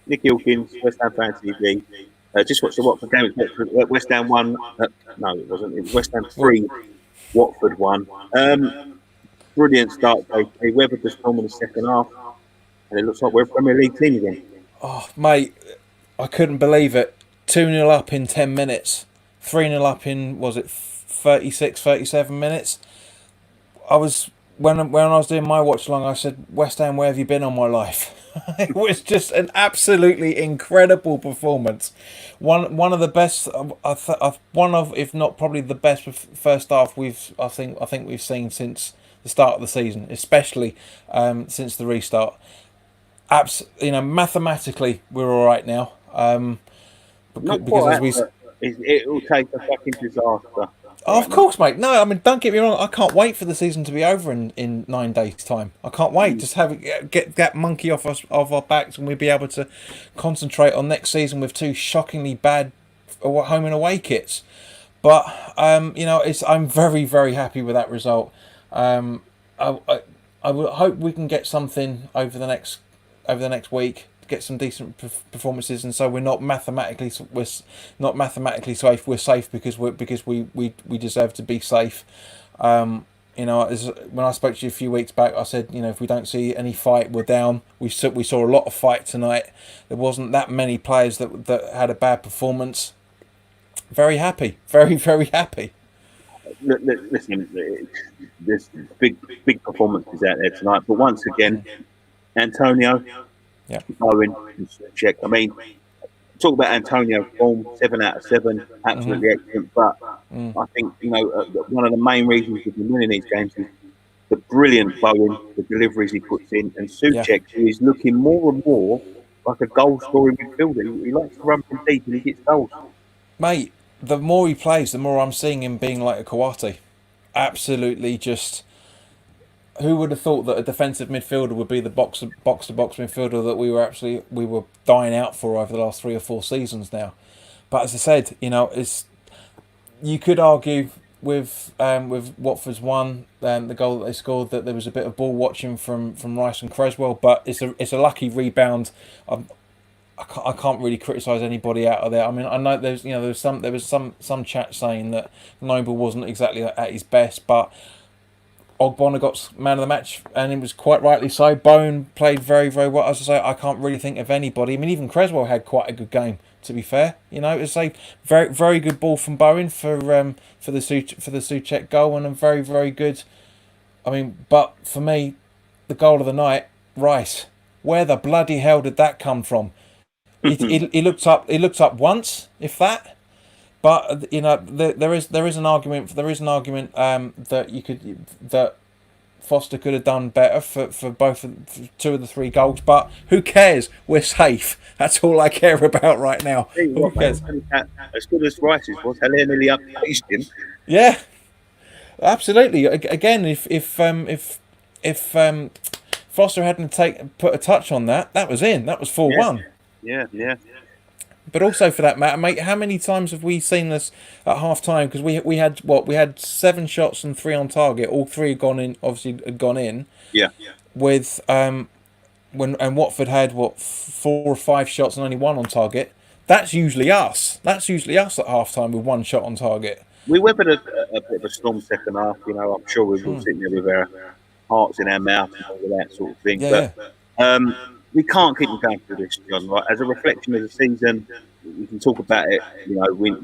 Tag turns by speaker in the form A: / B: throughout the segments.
A: Nick Ilkins, West Ham Fan TV. Just watched the Watford game. West Ham won. No, it wasn't. It was West Ham
B: What?
A: 3, Watford 1. Brilliant start, they weathered the storm in the second half, and it looks like we're a Premier League team again.
B: Oh, mate, I couldn't believe it. 2-0 up in 10 minutes. 3-0 up in, was it 36, 37 minutes? I was when I was doing my watch along, I said, West Ham, where have you been all my life? It was just an absolutely incredible performance. One of the best, one of, if not probably the best first half I think we've seen since the start of the season, especially since the restart. Mathematically we're all right now.
A: Not
B: Because as
A: quite,
B: we
A: but it will take a fucking disaster.
B: Oh,
A: Right
B: of
A: now.
B: course, mate. No, I mean, don't get me wrong. I can't wait for the season to be over in 9 days' time. I can't wait. Just get that monkey off our backs, and we'll be able to concentrate on next season with two shockingly bad home and away kits. But I'm very very happy with that result. I would hope we can get something over the next week, get some decent performances, and so we're not mathematically safe. We're safe because we deserve to be safe. When I spoke to you a few weeks back, I said, if we don't see any fight, we're down. We saw a lot of fight tonight. There wasn't that many players that had a bad performance. Very happy, very very happy.
A: Listen, there's big performances out there tonight, but once again, Antonio,
B: Yeah,
A: Owen, and Soucek. I mean, talk about Antonio form, 7 out of 7, absolutely excellent. But I think one of the main reasons we've been winning these games is the brilliant Bowen, the deliveries he puts in, and
B: yeah,
A: Soucek, who is looking more and more like a goal scoring midfielder. He likes to run from deep and he gets goals.
B: mate. The more he plays, the more I'm seeing him being like a Kawate. Absolutely, just who would have thought that a defensive midfielder would be the box to box midfielder that we were dying out for over the last 3 or 4 seasons now. But as I said, you could argue with Watford's one, the goal that they scored, that there was a bit of ball watching from Rice and Creswell, but it's a lucky rebound. I can't really criticise anybody out of there. I mean, I know there was some chat saying that Noble wasn't exactly at his best, but Ogbonna got man of the match, and it was quite rightly so. Bone played very, very well. As I say, I can't really think of anybody. I mean, even Creswell had quite a good game. To be fair, it's a very, very good ball from Bowen for the Soucek goal, and a very, very good. I mean, but for me, the goal of the night, Rice. Where the bloody hell did that come from? He looked up. He looked up once, if that. But there is an argument. There is an argument that Foster could have done better for for 2 of the 3 goals. But who cares? We're safe. That's all I care about right now.
A: Tell you
B: Who
A: what, mate,
B: cares?
A: as good as Rice's was, Helena nearly outpaced him.
B: Yeah, absolutely. Again, if Foster hadn't put a touch on that, that was in. That was 4-1.
A: Yeah.
B: But also for that matter, mate, how many times have we seen this at half time? Because we had 7 shots and 3 on target. All 3 had gone in. Obviously, had gone in.
A: Yeah.
B: With and Watford had 4 or 5 shots and only 1 on target. That's usually us. That's usually us at half time with 1 shot on target.
A: We weathered a bit of a storm second half. I'm sure we were all sitting there with our hearts in our mouth and all that sort of thing.
B: Yeah,
A: but we can't keep going through this, John. Right? As a reflection of the season, we can talk about it. We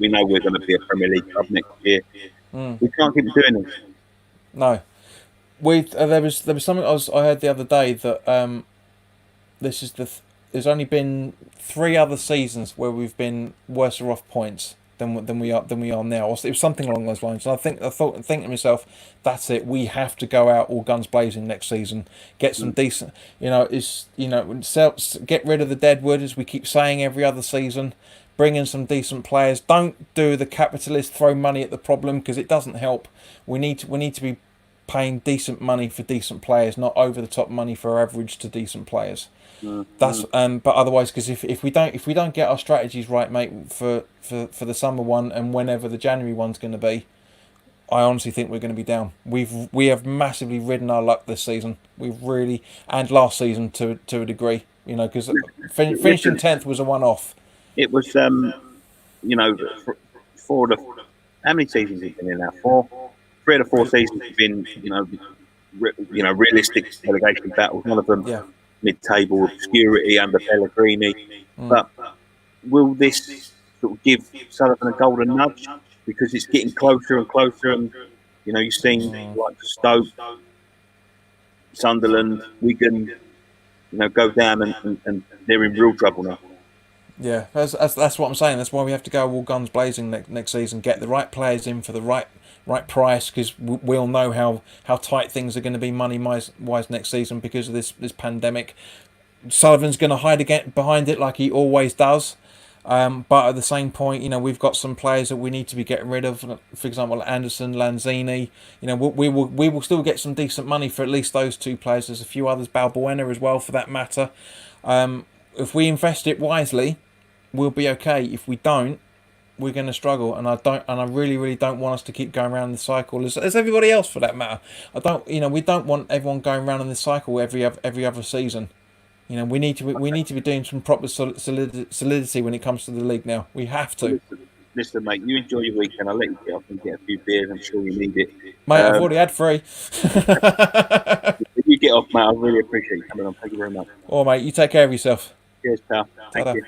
A: know we're going to be a Premier League club next year. We can't keep doing this.
B: No. There was something I heard the other day that there's only been 3 other seasons where we've been worse off points than we are now. It was something along those lines. And I thought to myself, that's it. We have to go out all guns blazing next season. Get some decent. Get rid of the deadwood, as we keep saying every other season. Bring in some decent players. Don't do the capitalist throw money at the problem, because it doesn't help. We need to be paying decent money for decent players, not over the top money for average to decent players. That's but otherwise, because if we don't get our strategies right, mate, for the summer one and whenever the January one's going to be, I honestly think we're going to be down. We have massively ridden our luck this season. We've really, and last season to a degree. You know, because finishing
A: Listen,
B: 10th was a one-off.
A: it was you know, for the how many seasons have been in now? 4, 3 or 4 seasons have been realistic relegation battles. None of them
B: Yeah.
A: mid-table obscurity under Pellegrini. But will this sort of give Sullivan a golden nudge because it's getting closer and closer? And you've seen like Stoke, Sunderland, Wigan, go down and they're in real trouble now.
B: Yeah, that's what I'm saying. That's why we have to go all guns blazing next season. Get the right players in for the right price, because we'll know how tight things are going to be money wise next season because of this pandemic. Sullivan's going to hide again behind it like he always does. But at the same point, we've got some players that we need to be getting rid of. For example, Anderson, Lanzini. We will still get some decent money for at least those 2 players. There's a few others, Balbuena as well, for that matter. If we invest it wisely, we'll be okay. If we don't, we're going to struggle. And I really, really don't want us to keep going around the cycle as everybody else, for that matter. We don't want everyone going around in this cycle every other season. We need to be doing some proper solidity when it comes to the league now. We have to.
A: Listen, mate, you enjoy your weekend. I'll let you get off and get a few beers. I'm sure you need it.
B: Mate, I've already had 3.
A: If you get off, mate, I really appreciate you coming on. Thank you very much.
B: Oh, mate, you take care of yourself.
A: Cheers, pal. Thank
B: Ta-da.
A: you.